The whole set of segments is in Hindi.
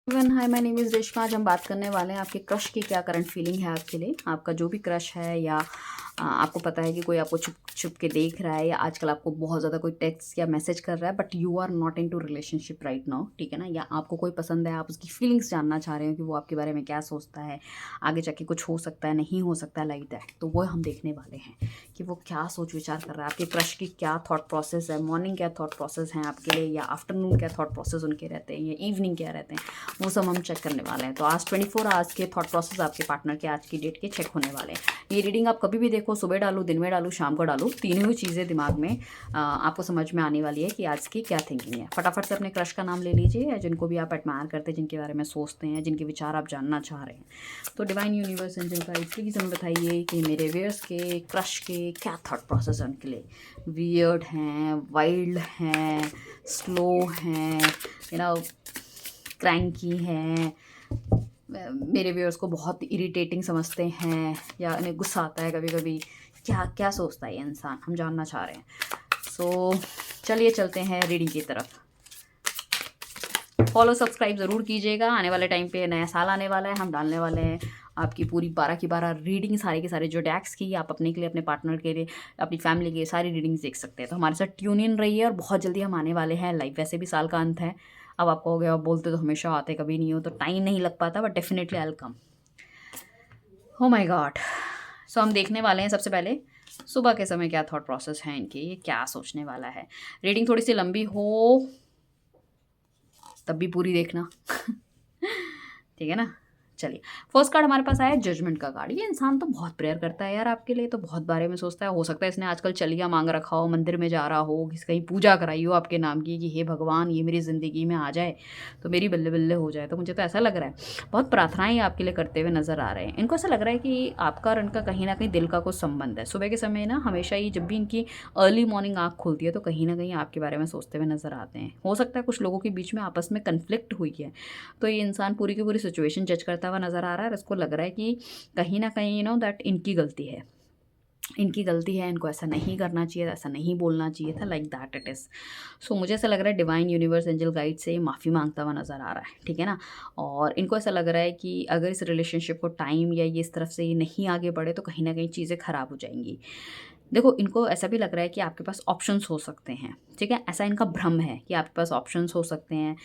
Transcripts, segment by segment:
Everyone, hi, my name is Reshma. आज हम बात करने वाले हैं आपके क्रश की क्या करंट फीलिंग है आपके लिए। आपका जो भी क्रश है या आपको पता है कि कोई आपको छुप छुप के देख रहा है या आजकल आपको बहुत ज़्यादा कोई टेक्स्ट या मैसेज कर रहा है, but you are not into relationship right now, ठीक है ना। या आपको कोई पसंद है, आप उसकी फीलिंग्स जानना चाह रहे हो कि वो आपके बारे में क्या सोचता है, आगे जाके कुछ हो सकता है, नहीं हो सकता है, लाइक दैट। तो वो हम देखने वाले हैं कि वो क्या सोच विचार कर रहा है, आपके क्रश की क्या थॉट प्रोसेस है, मॉर्निंग क्या थॉट प्रोसेस हैं आपके लिए, या आफ्टरनून क्या थॉट प्रोसेस उनके रहते हैं, या इवनिंग क्या रहते हैं, वो सब हम चेक करने वाले हैं। तो आज 24 आवर्स के थॉट प्रोसेस आपके पार्टनर के आज की डेट के चेक होने वाले हैं। ये रीडिंग आप कभी भी देखो, सुबह डालो, दिन में डालो, शाम को डालो, तीनों ही चीज़ें दिमाग में आपको समझ में आने वाली है कि आज की क्या थिंकिंग है। फटाफट से अपने क्रश का नाम ले लीजिए, या जिनको भी आप एडमायर करते हैं, जिनके बारे में सोचते हैं, जिनके विचार आप जानना चाह रहे हैं। तो divine universe angel guide please हमें बताइए कि मेरे व्यूअर्स के क्रश के क्या थॉट प्रोसेस है उनके लिए। वियर्ड हैं, वाइल्ड हैं, स्लो हैं, यू नो, क्रैंकी हैं, मेरे व्यूअर्स को बहुत इरिटेटिंग समझते हैं, या उन्हें गुस्सा आता है कभी कभी। क्या क्या सोचता है ये इंसान, हम जानना चाह रहे हैं। सो चलिए चलते हैं रीडिंग की तरफ। फॉलो सब्सक्राइब ज़रूर कीजिएगा। आने वाले टाइम पे नया साल आने वाला है, हम डालने वाले हैं आपकी पूरी 12 की 12 रीडिंग, सारे के सारे जो डैक्स की आप अपने के लिए, अपने पार्टनर के लिए, अपनी फैमिली के लिए सारी रीडिंग्स देख सकते हैं। तो हमारे साथ ट्यून इन रहिए, और बहुत जल्दी हम आने वाले हैं लाइव। वैसे भी साल का अंत है, अब आपको हो गया, आप बोलते तो हमेशा आते कभी नहीं हो, तो टाइम नहीं लग पाता, but definitely I will come. हो माय गॉड। सो हम देखने वाले हैं सबसे पहले सुबह के समय क्या थॉट प्रोसेस है इनके, ये क्या सोचने वाला है। रीडिंग थोड़ी सी लंबी हो तब भी पूरी देखना ठीक है ना। चलिए, फर्स्ट कार्ड हमारे पास आया है जजमेंट का कार्ड। ये इंसान तो बहुत प्रेयर करता है यार आपके लिए, तो बहुत बारे में सोचता है। हो सकता है इसने आजकल चलिया मांग रखा हो, मंदिर में जा रहा हो, किसी कहीं पूजा कराई हो आपके नाम की कि हे भगवान ये मेरी ज़िंदगी में आ जाए तो मेरी बल्ले बल्ले हो जाए। तो मुझे तो ऐसा लग रहा है बहुत प्रार्थनाएं आपके लिए करते हुए नजर आ रहे हैं। इनको ऐसा लग रहा है कि आपका और इनका कहीं ना कहीं दिल का कुछ संबंध है। सुबह के समय ना हमेशा ही जब भी इनकी अर्ली मॉर्निंग आँख खुलती है तो कहीं ना कहीं आपके बारे में सोचते हुए नजर आते हैं। हो सकता है कुछ लोगों के बीच में आपस में कन्फ्लिक्ट हुई है, तो ये इंसान पूरी की पूरी सिचुएशन जज करता हुआ नज़र आ रहा है, और इसको लग रहा है कि कहीं ना कहीं दैट इनकी गलती है, इनकी गलती है, इनको ऐसा नहीं करना चाहिए, ऐसा नहीं बोलना चाहिए था, लाइक दैट इट इज़। सो मुझे ऐसा लग रहा है डिवाइन यूनिवर्स एंजल गाइड से माफ़ी मांगता हुआ नज़र आ रहा है, ठीक है ना। और इनको ऐसा लग रहा है कि अगर इस रिलेशनशिप को टाइम या ये इस तरफ से ये नहीं आगे बढ़े तो कहीं ना कहीं चीज़ें ख़राब हो जाएंगी। देखो, इनको ऐसा भी लग रहा है कि आपके पास ऑप्शंस हो सकते हैं, ठीक है। ऐसा इनका भ्रम है कि आपके पास ऑप्शंस हो सकते हैं,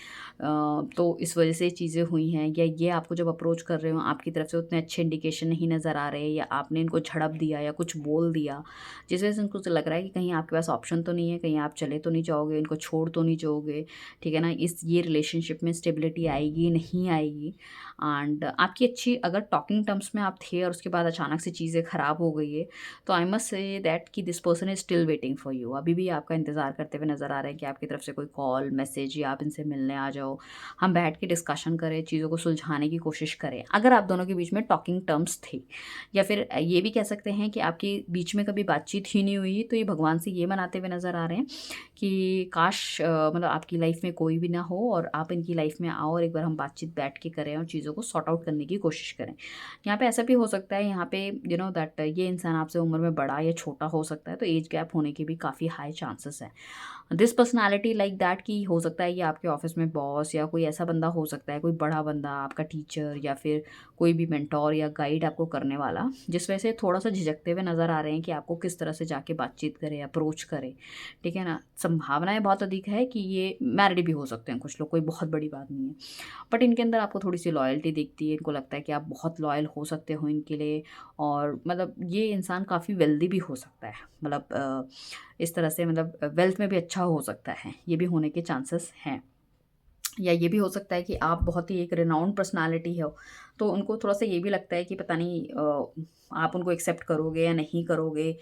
तो इस वजह से चीज़ें हुई हैं, या ये आपको जब अप्रोच कर रहे हो आपकी तरफ से उतने अच्छे इंडिकेशन नहीं नज़र आ रहे, या आपने इनको झड़प दिया या कुछ बोल दिया, जिस वजह से इनको तो लग रहा है कि कहीं आपके पास ऑप्शन तो नहीं है, कहीं आप चले तो नहीं जाओगे, इनको छोड़ तो नहीं जाओगे, ठीक है ना। इस ये रिलेशनशिप में स्टेबिलिटी आएगी नहीं आएगी। एंड आपकी अच्छी अगर टॉकिंग टर्म्स में आप थे और उसके बाद अचानक से चीज़ें ख़राब हो गई है, तो आई मस्ट से दैट कि this person is still waiting for you. अभी भी आपका इंतज़ार करते हुए नज़र आ रहा है कि आपकी तरफ से कोई कॉल मैसेज, या आप इनसे मिलने आ जाओ, हम बैठ के डिस्कशन करें, चीज़ों को सुलझाने की कोशिश करें, अगर आप दोनों के बीच में टॉकिंग टर्म्स थे। या फिर ये भी कह सकते हैं कि आपके बीच में कभी बातचीत ही नहीं हुई, तो ये भगवान से ये मनाते हुए नज़र आ रहे हैं कि काश मतलब आपकी लाइफ में कोई भी ना हो और आप इनकी लाइफ में आओ, और एक बार हम बातचीत बैठ के करें और चीज़ों को सॉर्ट आउट करने की कोशिश करें। यहाँ पे ऐसा भी हो सकता है, यहाँ पे दैट ये इंसान आपसे उम्र में बड़ा या छोटा हो सकता है, तो एज गैप होने के भी काफ़ी हाई चांसेस है। दिस पर्सनालिटी लाइक दैट कि हो सकता है ये आपके ऑफिस में बॉस या कोई ऐसा बंदा हो सकता है, कोई बड़ा बंदा, आपका टीचर, या फिर कोई भी मेंटोर या गाइड आपको करने वाला, जिस वजह से थोड़ा सा झिझकते हुए नज़र आ रहे हैं कि आपको किस तरह से जाके बातचीत करें, अप्रोच करें, ठीक है ना। संभावनाएं बहुत अधिक है कि ये मैरिड भी हो सकते हैं कुछ लोग, कोई बहुत बड़ी बात नहीं है, बट इनके अंदर आपको थोड़ी सी लॉयल्टी दिखती है। इनको लगता है कि आप बहुत लॉयल हो सकते हो इनके लिए, और मतलब ये इंसान काफ़ी वेल्दी भी हो सकता है, मतलब इस तरह से, मतलब वेल्थ में भी अच्छा हो सकता है, ये भी होने के चांसेस हैं। या ये भी हो सकता है कि आप बहुत ही एक रिनाउंड पर्सनालिटी हो, तो उनको थोड़ा सा ये भी लगता है कि पता नहीं आप उनको एक्सेप्ट करोगे या नहीं करोगे।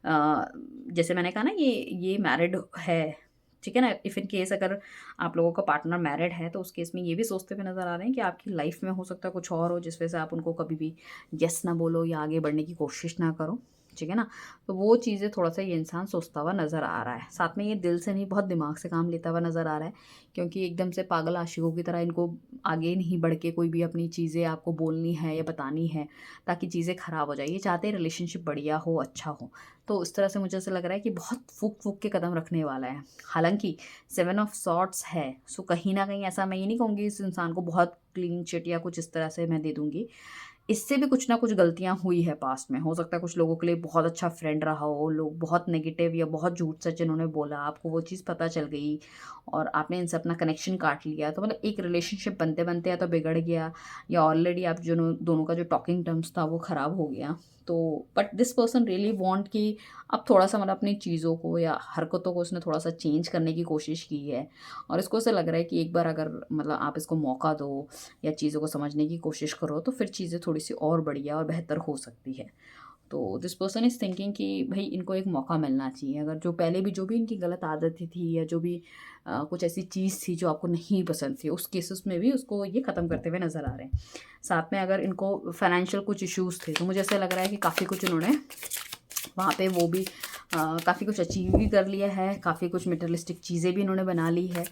जैसे मैंने कहा ना, ये मैरिड है, ठीक है ना। इफ़ इन केस अगर आप लोगों का पार्टनर मैरिड है, तो उस केस में ये भी सोचते हुए नज़र आ रहे हैं कि आपकी लाइफ में हो सकता है कुछ और हो, जिस वजह से आप उनको कभी भी यस ना बोलो या आगे बढ़ने की कोशिश ना करो, ठीक है ना। तो वो चीज़ें थोड़ा-सा ये इंसान सोचता हुआ नज़र आ रहा है। साथ में ये दिल से नहीं, बहुत दिमाग से काम लेता हुआ नज़र आ रहा है, क्योंकि एकदम से पागल आशिकों की तरह इनको आगे नहीं बढ़ के कोई भी अपनी चीज़ें आपको बोलनी है या बतानी है, ताकि चीज़ें ख़राब हो जाए। ये चाहते हैं रिलेशनशिप बढ़िया हो, अच्छा हो। तो इस तरह से मुझे ऐसा लग रहा है कि बहुत फूँक-फूँक के कदम रखने वाला है। हालाँकि 7 ऑफ सॉर्ड्स है, सो कहीं न कहीं ऐसा मैं ये नहीं कहूँगी इस इंसान को बहुत क्लीन चिट या कुछ इस तरह से मैं दे दूँगी। इससे भी कुछ ना कुछ गलतियाँ हुई है पास्ट में। हो सकता है कुछ लोगों के लिए बहुत अच्छा फ्रेंड रहा हो, लोग बहुत नेगेटिव या बहुत झूठ-सच इन्होंने बोला, आपको वो चीज़ पता चल गई और आपने इनसे अपना कनेक्शन काट लिया। तो मतलब एक रिलेशनशिप बनते-बनते या तो बिगड़ गया, या ऑलरेडी आप दोनों का जो टॉकिंग टर्म्स था वो ख़राब हो गया। तो but this person really want कि अब थोड़ा-सा मतलब अपनी चीज़ों को या हरकतों को उसने थोड़ा-सा चेंज करने की कोशिश की है, और इसको ऐसा लग रहा है कि एक बार अगर मतलब आप इसको मौका दो या चीज़ों को समझने की कोशिश करो, तो फिर चीज़ें थोड़ी-सी और बढ़िया और बेहतर हो सकती है। तो दिस पर्सन इज़ थिंकिंग कि भई इनको एक मौका मिलना चाहिए। अगर जो पहले भी जो भी इनकी गलत आदतें थी या जो भी कुछ ऐसी चीज़ थी जो आपको नहीं पसंद थी, उस केसेस में भी उसको ये ख़त्म करते हुए नज़र आ रहे हैं। साथ में अगर इनको फाइनेंशियल कुछ इश्यूज़ थे, तो मुझे ऐसा लग रहा है कि काफ़ी कुछ इन्होंने वहाँ पे वो भी काफ़ी कुछ अचीव भी कर लिया है, काफ़ी कुछ मटेरियलिस्टिक चीज़ें भी इन्होंने बना ली है।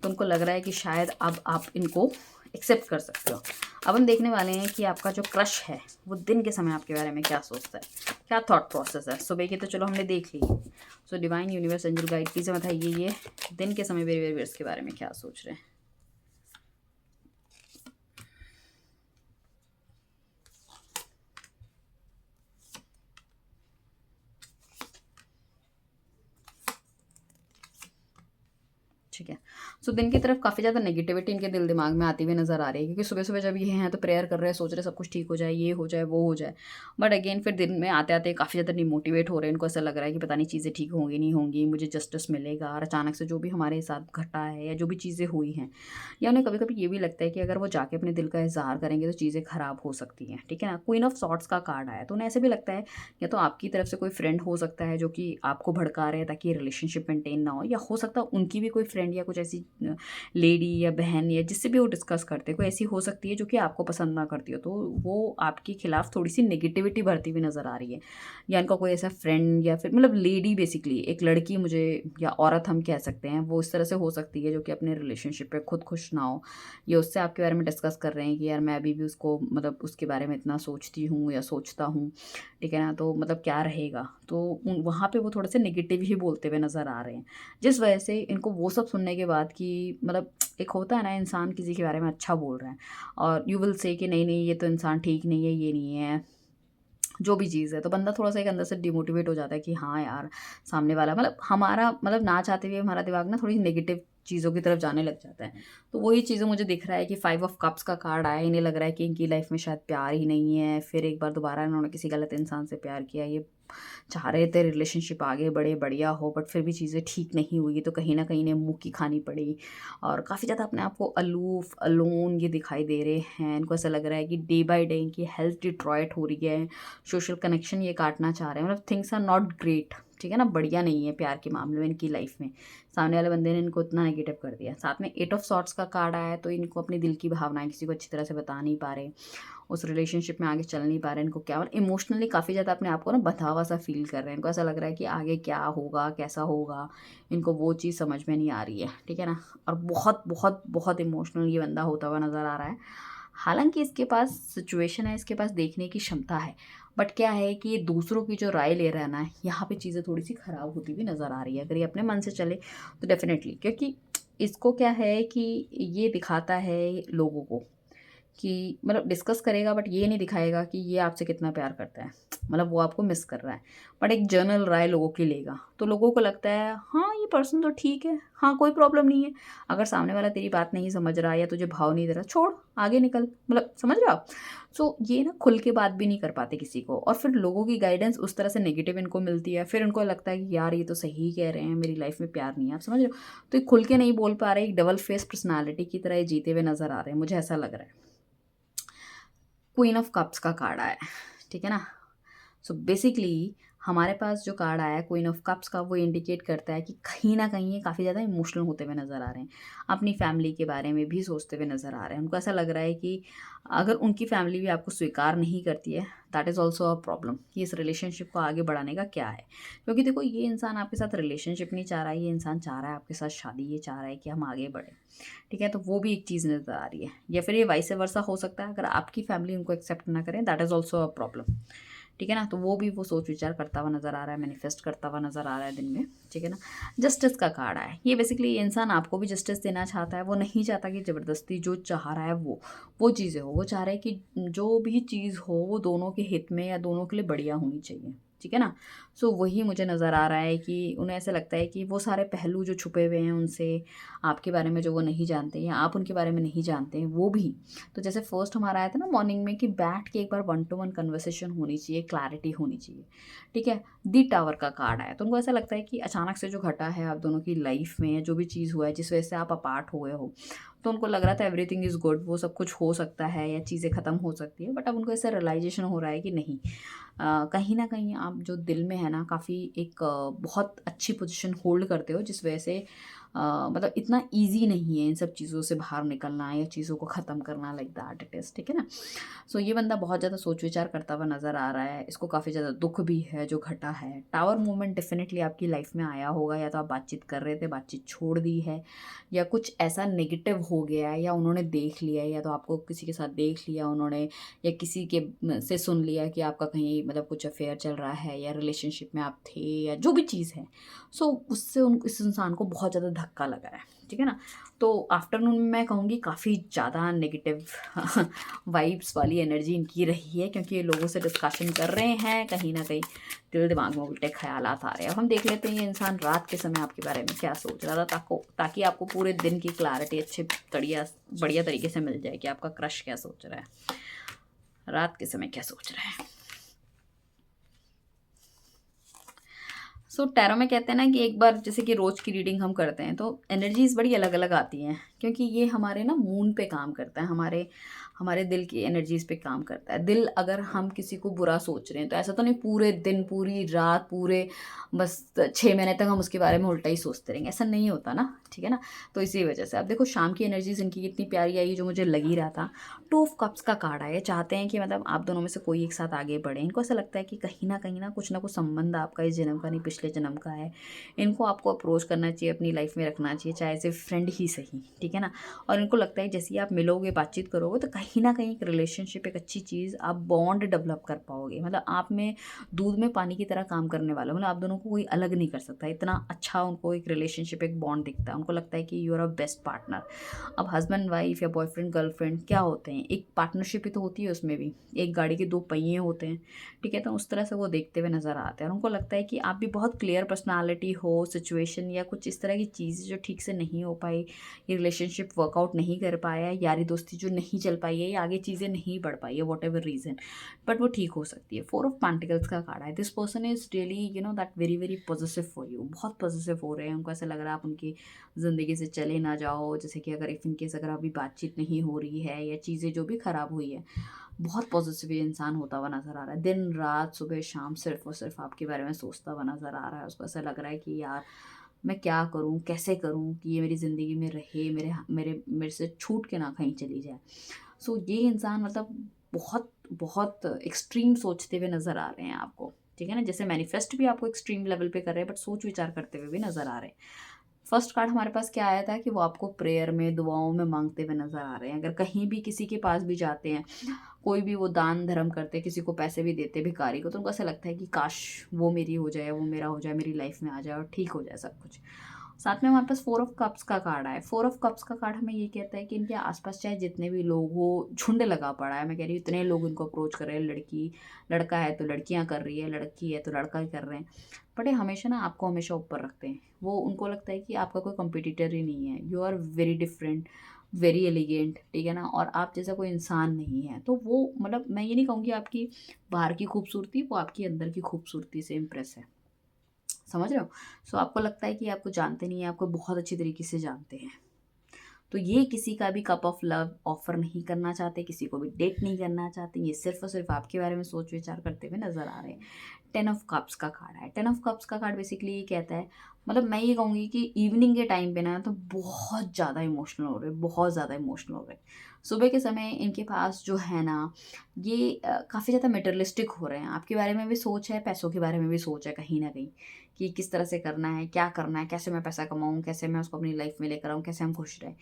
तो उनको लग रहा है कि शायद अब आप इनको एक्सेप्ट कर सकते हो। अब हम देखने वाले हैं कि आपका जो क्रश है, वो दिन के समय आपके बारे में क्या सोचता है, क्या थॉट प्रोसेस है। सुबह की तो चलो हमने देख ली। So divine universe angel guide please बताइए ये दिन के समय मेरे व्यूअर्स के बारे में क्या सोच रहे हैं। ठीक है। सो दिन की तरफ काफ़ी ज़्यादा नेगेटिविटी इनके दिल दिमाग में आती हुई नज़र आ रही है, क्योंकि सुबह-सुबह जब ये हैं तो प्रेयर कर रहे हैं, सोच रहे हैं सब कुछ ठीक हो जाए, ये हो जाए, वो हो जाए। बट अगेन फिर दिन में आते-आते काफ़ी ज़्यादा डिमोटिवेट हो रहे हैं। इनको ऐसा लग रहा है कि पता नहीं चीज़ें ठीक होंगी, नहीं होंगी, मुझे जस्टिस मिलेगा, और अचानक से जो भी हमारे साथ घटा है या जो भी चीज़ें हुई हैं, या उन्हें कभी-कभी ये भी लगता है कि अगर वो जाके अपने दिल का इज़हार करेंगे तो चीज़ें ख़राब हो सकती हैं, ठीक है ना? क्वीन ऑफ सॉर्ड्स का कार्ड आया, तो उन्हें ऐसे भी लगता है या तो आपकी तरफ से कोई फ्रेंड हो सकता है जो कि आपको भड़का रहे हैं ताकि रिलेशनशिप मेंटेन ना हो, या हो सकता है उनकी भी कोई फ्रेंड या कुछ ऐसी लेडी या बहन या जिससे भी वो डिस्कस करते हैं, कोई ऐसी हो सकती है जो कि आपको पसंद ना करती हो, तो वो आपके खिलाफ थोड़ी-सी नेगेटिविटी भरती हुई नज़र आ रही है। या इनका कोई ऐसा फ्रेंड या फिर मतलब लेडी, बेसिकली एक लड़की मुझे, या औरत हम कह सकते हैं, वो इस तरह से हो सकती है जो कि अपने रिलेशनशिप पे खुद खुश ना हो, या उससे आपके बारे में डिस्कस कर रहे हैं कि यार मैं अभी भी उसको मतलब उसके बारे में इतना सोचती हूँ या सोचता हूँ, ठीक है ना? तो मतलब क्या रहेगा? तो उन वहाँ पे वो थोड़े-से नेगेटिव ही बोलते हुए नज़र आ रहे हैं। जिस वजह से इनको वो सब सुनने के बाद कि मतलब एक होता है ना, इंसान किसी के बारे में अच्छा बोल रहा है और यू विल से कि नहीं नहीं ये तो इंसान ठीक नहीं है, ये नहीं है, जो भी चीज़ है, तो बंदा थोड़ा-सा एक अंदर से डिमोटिवेट हो जाता है कि हाँ यार, सामने वाला मतलब हमारा मतलब ना चाहते हुए हमारा दिमाग ना थोड़ी नेगेटिव चीज़ों की तरफ जाने लग जाता है। तो वही चीज़ें मुझे दिख रहा है कि 5 ऑफ कप्स का कार्ड आया, इन्हें लग रहा है कि इनकी लाइफ़ में शायद प्यार ही नहीं है, फिर एक बार दोबारा इन्होंने किसी गलत इंसान से प्यार किया, ये चाह रहे थे रिलेशनशिप आगे बढ़े, बढ़िया हो, बट फिर भी चीज़ें ठीक नहीं हुई, तो कहीं न कहीं इन्हें मुँह की खानी पड़ी और काफ़ी ज़्यादा अपने आप को अलूफ़, अलोन ये दिखाई दे रहे हैं। इनको ऐसा लग रहा है कि डे बाय डे इनकी हेल्थ डिट्रॉयट हो रही है, सोशल कनेक्शन ये काटना चाह रहे हैं, मतलब थिंग्स आर नॉट ग्रेट, ठीक है ना? बढ़िया नहीं है प्यार के मामले में इनकी लाइफ़ में। सामने वाले बंदे ने इनको इतना नेगेटिव कर दिया। साथ में 8 ऑफ सॉर्ड्स का कार्ड आया है, तो इनको अपने दिल की भावनाएँ किसी को अच्छी तरह से बता नहीं पा रहे। उस रिलेशनशिप में आगे चल नहीं पा रहे हैं, इनको क्या और इमोशनली काफ़ी ज़्यादा अपने आप को ना बँधा हुआ सा फ़ील कर रहे हैं। इनको ऐसा लग रहा है कि आगे क्या होगा, कैसा होगा, इनको वो चीज़ समझ में नहीं आ रही है, ठीक है ना? और बहुत, बहुत, बहुत इमोशनल ये बंदा होता हुआ नज़र आ रहा है। हालाँकि इसके पास सिचुएशन है, इसके पास देखने की क्षमता है, बट क्या है कि ये दूसरों की जो राय ले रहा है ना, यहाँ पे चीज़ें थोड़ी-सी ख़राब होती हुई नज़र आ रही है। अगर ये अपने मन से चले तो डेफ़िनेटली, क्योंकि इसको क्या है कि ये दिखाता है लोगों को कि मतलब डिस्कस करेगा, बट ये नहीं दिखाएगा कि ये आपसे कितना प्यार करता है। मतलब वो आपको मिस कर रहा है। बट एक जनरल राय लोगों की लेगा, तो लोगों को लगता है हाँ, ये पर्सन तो ठीक है, हाँ, कोई प्रॉब्लम नहीं है। अगर सामने वाला तेरी बात नहीं समझ रहा या तुझे भाव नहीं दे रहा, छोड़, आगे निकल। मतलब समझ रहे हो आप? सो ये ना खुल के बात भी नहीं कर पाते किसी को, और फिर लोगों की गाइडेंस उस तरह से नेगेटिव इनको मिलती है। फिर इनको लगता है कि यार ये तो सही कह रहे हैं, मेरी लाइफ में प्यार नहीं है। आप समझ रहे हो? तो ये खुल के नहीं बोल पा रहे, एक डबल फेस पर्सनैलिटी की तरह ये जीते हुए नज़र आ रहे हैं, मुझे ऐसा लग रहा है। क्वीन ऑफ कप्स का कार्ड आया है, ठीक है ना? सो बेसिकली हमारे पास जो कार्ड आया है क्वीन ऑफ कप्स का, वो इंडिकेट करता है कि कहीं ना कहीं ये काफ़ी ज़्यादा इमोशनल होते हुए नज़र आ रहे हैं, अपनी फैमिली के बारे में भी सोचते हुए नज़र आ रहे हैं। उनको ऐसा लग रहा है कि अगर उनकी फैमिली भी आपको स्वीकार नहीं करती है, that is also a problem कि इस रिलेशनशिप को आगे बढ़ाने का क्या है। क्योंकि देखो, ये इंसान आपके साथ रिलेशनशिप नहीं चाह रहा है, ये इंसान चाह रहा है आपके साथ शादी, ये चाह रहा है कि हम आगे बढ़ें। ठीक है, तो वो भी एक चीज़ नज़र आ रही है। या फिर ये वाइस वर्सा हो सकता है, अगर आपकी फैमिली उनको एक्सेप्ट ना करें, that is also a problem. ठीक है ना, तो वो भी वो सोच विचार करता हुआ नज़र आ रहा है, मैनिफेस्ट करता हुआ नज़र आ रहा है दिन में। ठीक है ना, जस्टिस का कार्ड आया है। ये बेसिकली इंसान आपको भी जस्टिस देना चाहता है, वो नहीं चाहता कि ज़बरदस्ती जो चाह रहा है वो चीज़ें हो। वो चाह रहा है कि जो भी चीज़ हो वो दोनों के हित में या दोनों के लिए बढ़िया होनी चाहिए। ठीक है ना, सो वही मुझे नज़र आ रहा है कि उन्हें ऐसा लगता है कि वो सारे पहलू जो छुपे हुए हैं उनसे, आपके बारे में जो वो नहीं जानते या आप उनके बारे में नहीं जानते हैं, वो भी। तो जैसे फर्स्ट हमारा आया था ना मॉर्निंग में कि बैठ के एक बार 1-to-1 कन्वर्सेशन होनी चाहिए, क्लैरिटी होनी चाहिए। ठीक है, दी टावर का कार्ड आया, तो उनको ऐसा लगता है कि अचानक से जो घटा है आप दोनों की लाइफ में, या जो भी चीज़ हुआ है जिस वजह से आप अपार्ट हुए हो, तो उनको लग रहा था एवरीथिंग इज़ गुड, वो सब कुछ हो सकता है या चीज़ें ख़त्म हो सकती है। बट अब उनको ऐसा रियलाइजेशन हो रहा है कि नहीं, कहीं न कहीं आप जो दिल में है ना, काफ़ी एक बहुत अच्छी पोज़ीशन होल्ड करते हो, जिस वजह से मतलब इतना ईज़ी नहीं है इन सब चीज़ों से बाहर निकलना या चीज़ों को ख़त्म करना, लाइक दैट इट इज़। ठीक है ना? सो ये बंदा बहुत ज़्यादा सोच विचार करता हुआ नज़र आ रहा है। इसको काफ़ी ज़्यादा दुःख भी है जो घटा है। टावर मूवमेंट डेफ़िनेटली आपकी लाइफ़ में आया होगा, या तो आप बातचीत कर रहे थे, बातचीत छोड़ दी है, या कुछ ऐसा नेगेटिव हो गया है, या उन्होंने देख लिया है, या तो आपको किसी के साथ देख लिया उन्होंने, या किसी के से सुन लिया कि आपका कहीं मतलब कुछ अफेयर चल रहा है, या रिलेशनशिप में आप थे, या जो भी चीज़ है। सो उससे उन इस इंसान को बहुत ज़्यादा धक्का लगा है। ठीक है ना? तो आफ्टरनून में मैं कहूँगी काफ़ी ज़्यादा नेगेटिव वाइब्स वाली एनर्जी इनकी रही है, क्योंकि ये लोगों से डिस्कशन कर रहे हैं, कहीं न कहीं दिल दिमाग में उल्टे ख़यालात आ रहे हैं। अब हम देख लेते हैं ये इंसान रात के समय आपके बारे में क्या सोच रहा था, ताकि आपको पूरे दिन की क्लैरिटी अच्छे बढ़िया तरीके से मिल जाए कि आपका क्रश क्या सोच रहा है, रात के समय क्या सोच रहा है। सो टैरो में कहते हैं ना कि एक बार जैसे कि रोज़ की रीडिंग हम करते हैं तो एनर्जीज़ बड़ी अलग-अलग आती हैं, क्योंकि ये हमारे ना मून पे काम करता है, हमारे हमारे दिल की एनर्जीज़ पे काम करता है। दिल, अगर हम किसी को बुरा सोच रहे हैं तो ऐसा तो नहीं पूरे दिन, पूरी रात, पूरे बस 6 महीने तक हम उसके बारे में उल्टा ही सोचते रहेंगे, ऐसा नहीं होता ना, ठीक है ना? तो इसी वजह से अब देखो शाम की एनर्जीज़ इनकी कितनी प्यारी आई जो मुझे लग ही रहा था। 2 ऑफ कप्स का कार्ड है, ये चाहते हैं कि मतलब आप दोनों में से कोई एक साथ आगे बढ़े। इनको ऐसा लगता है कि कहीं न कहीं ना कुछ संबंध आपका इस जन्म का नहीं, पिछले जन्म का है। इनको आपको अप्रोच करना चाहिए, अपनी लाइफ में रखना चाहिए, चाहे एज़ ए फ्रेंड ही सही, ठीक है ना? और इनको लगता है जैसे ही आप मिलोगे, बातचीत करोगे, तो कहीं न कहीं एक रिलेशनशिप, एक अच्छी चीज़, आप बॉन्ड डेवलप कर पाओगे। मतलब आप में दूध में पानी की तरह काम करने वाला, मतलब आप दोनों को कोई अलग नहीं कर सकता। इतना अच्छा उनको एक रिलेशनशिप, एक बॉन्ड दिखता है। उनको लगता है कि you are a best partner. अब हस्बैंड वाइफ या बॉयफ्रेंड गर्लफ्रेंड क्या होते हैं, एक पार्टनरशिप ही तो होती है उसमें भी। एक गाड़ी के 2 पहिए होते हैं, ठीक है? तो उस तरह से वो देखते हुए नज़र आते हैं, और उनको लगता है कि आप भी बहुत क्लियर पर्सनैलिटी हो, सिचुएशन या कुछ इस तरह की चीज़ें जो ठीक से नहीं हो पाई, ये रिलेशनशिप वर्कआउट नहीं कर पाया, यारी दोस्ती जो नहीं चल पाई है, या आगे चीज़ें नहीं बढ़ पाई है, वॉट एवर रीज़न, बट वो ठीक हो सकती है। 4 ऑफ पेंटिकल्स का कार्ड है। This person is really that very very positive for you. बहुत पॉजिटिव हो रहे हैं, उनको ऐसा लग रहा है आप उनकी ज़िंदगी से चले ना जाओ। जैसे कि अगर इफ़ इनकेस अगर अभी बातचीत नहीं हो रही है, या चीज़ें जो भी ख़राब हुई है, बहुत पॉजिटिव ये इंसान होता हुआ नज़र आ रहा है। दिन रात, सुबह शाम सिर्फ़ और सिर्फ़ आपके बारे में सोचता हुआ नज़र आ रहा है। उसको ऐसा लग रहा है कि यार मैं क्या करूँ, कैसे करूँ कि ये मेरी ज़िंदगी में रहे, मेरे मेरे से छूट के ना कहीं चली जाए। सो ये इंसान मतलब बहुत बहुत एक्सट्रीम सोचते हुए नज़र आ रहे हैं आपको, ठीक है ना? जैसे मैनिफेस्ट भी आपको एक्सट्रीम लेवल पे कर रहे हैं, बट सोच विचार करते हुए भी नज़र आ रहे हैं। फर्स्ट कार्ड हमारे पास क्या आया था कि वो आपको प्रेयर में, दुआओं में माँगते हुए नज़र आ रहे हैं। अगर कहीं भी किसी के पास भी जाते हैं, कोई भी वो दान धर्म करते, किसी को पैसे भी देते भिखारी को, तो उनको ऐसा लगता है कि काश वो मेरी हो जाए, वो मेरा हो जाए, मेरी लाइफ में आ जाए और ठीक हो जाए सब कुछ। साथ में हमारे पास 4 ऑफ कप्स का कार्ड आया है। 4 ऑफ कप्स का कार्ड हमें ये कहता है कि इनके आसपास चाहे जितने भी लोग हो, झुंड लगा पड़ा है। मैं कह रही हूँ इतने लोग इनको अप्रोच कर रहे हैं, लड़का है तो लड़कियाँ कर रही है, लड़की है तो लड़का ही कर रहे हैं, बट ये हमेशा ना आपको हमेशा ऊपर रखते हैं। वो उनको लगता है कि आपका कोई कंपटीटर ही नहीं है, you are very different, very elegant, ठीक है ना? और आप जैसा कोई इंसान नहीं है। तो वो मतलब मैं ये नहीं कहूँगी आपकी बाहर की खूबसूरती, वो आपकी अंदर की खूबसूरती से इम्प्रेस है। समझ रहे हो? सो आपको लगता है कि आपको जानते नहीं है, आपको बहुत अच्छी तरीके से जानते हैं। तो ये किसी का भी कप ऑफ लव ऑफर नहीं करना चाहते, किसी को भी डेट नहीं करना चाहते, ये सिर्फ और सिर्फ आपके बारे में सोच विचार करते हुए नजर आ रहे हैं। 10 ऑफ कप्स का कार्ड है। 10 ऑफ कप्स का कार्ड बेसिकली ये कहता है, मतलब मैं ये कहूँगी कि इवनिंग के टाइम पे ना तो बहुत ज़्यादा इमोशनल हो रहे हैं, बहुत ज़्यादा इमोशनल हो रहे हैं। सुबह के समय इनके पास जो है ना, ये काफ़ी ज़्यादा मटेरियलिस्टिक हो रहे हैं। आपके बारे में भी सोच है, पैसों के बारे में भी सोच है कहीं ना कहीं, कि किस तरह से करना है, क्या करना है, कैसे मैं पैसा कमाऊँ, कैसे मैं उसको अपनी लाइफ में लेकर आऊँ, कैसे हम खुश रहें।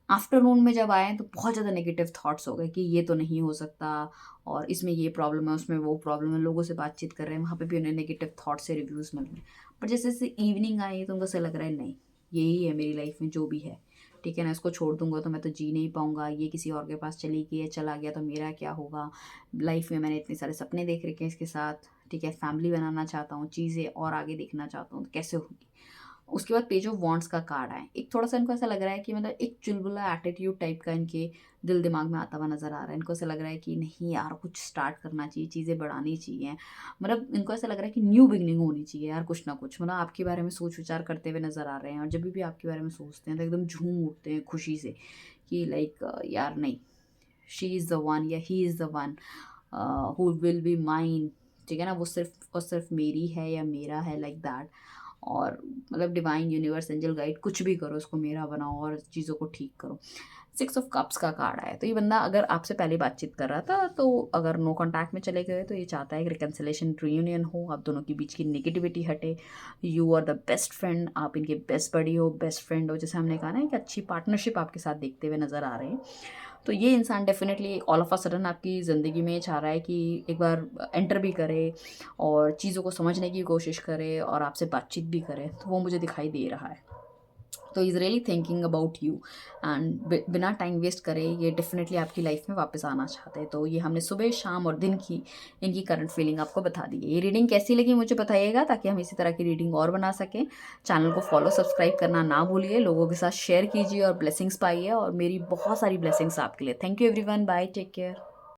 आफ्टरनून में जब आए तो बहुत ज़्यादा नेगेटिव थॉट्स हो गए कि ये तो नहीं हो सकता, और इसमें ये प्रॉब्लम है, उसमें वो प्रॉब्लम है। लोगों से बातचीत कर रहे हैं, वहाँ पे भी उन्हें नेगेटिव थॉट से रिव्यूज़ मिल रहे हैं। पर जैसे जैसे इवनिंग आई तो उनको ऐसा लग रहा है, नहीं, यही है मेरी लाइफ में जो भी है, ठीक है ना, इसको छोड़ दूंगा तो मैं तो जी नहीं पाऊंगा, ये किसी और के पास चली गई है, चला गया तो मेरा क्या होगा। लाइफ में मैंने इतने सारे सपने देख रखे हैं इसके साथ, ठीक है, फैमिली बनाना चाहता हूँ, चीज़ें और आगे देखना चाहता हूँ, तो कैसे होगी। उसके बाद पेज ऑफ वॉन्ट्स का कार्ड आए। एक थोड़ा सा इनको ऐसा लग रहा है कि मतलब एक चुलबुला एटीट्यूड टाइप का इनके दिल दिमाग में आता हुआ नज़र आ रहा है। इनको ऐसा लग रहा है कि नहीं यार, कुछ स्टार्ट करना चाहिए, चीज़ें बढ़ानी चाहिए। मतलब इनको ऐसा लग रहा है कि न्यू बिगनिंग होनी चाहिए यार, कुछ ना कुछ। मतलब आपके बारे में सोच विचार करते हुए नज़र आ रहे हैं, और जब भी आपके बारे में सोचते हैं तो एकदम झूम उठते हैं खुशी से कि लाइक यार नहीं, शी इज़ द वन या he is the one who will be mine, ठीक है ना, वो सिर्फ और सिर्फ मेरी है या मेरा है, लाइक दैट। और मतलब डिवाइन यूनिवर्स एंजल गाइड कुछ भी करो, उसको मेरा बनाओ और चीज़ों को ठीक करो। 6 ऑफ कप्स का कार्ड आया, तो ये बंदा अगर आपसे पहले बातचीत कर रहा था, तो अगर नो कांटेक्ट में चले गए तो ये चाहता है कि रिकन्सिलेशन, रियूनियन हो, आप दोनों के बीच की नेगेटिविटी हटे। You are the best friend, आप इनके बेस्ट बडी हो, बेस्ट फ्रेंड हो, जैसे हमने कहा ना, एक अच्छी पार्टनरशिप आपके साथ देखते हुए नज़र आ रहे हैं। तो ये इंसान definitely all of a sudden आपकी ज़िंदगी में चाह रहा है कि एक बार एंटर भी करे और चीज़ों को समझने की कोशिश करे और आपसे बातचीत भी करे, तो वो मुझे दिखाई दे रहा है। तो is really thinking about you, and बिना टाइम वेस्ट करे ये डेफिनेटली आपकी लाइफ में वापस आना चाहते हैं। तो ये हमने सुबह, शाम और दिन की इनकी करंट फीलिंग आपको बता दी है। ये रीडिंग कैसी लगी मुझे बताइएगा, ताकि हम इसी तरह की रीडिंग और बना सकें। चैनल को फॉलो, सब्सक्राइब करना ना भूलिए, लोगों के साथ शेयर कीजिए और ब्लेसिंग्स पाइए, और मेरी बहुत सारी ब्लेसिंग्स आपके लिए। Thank you everyone, bye, take care.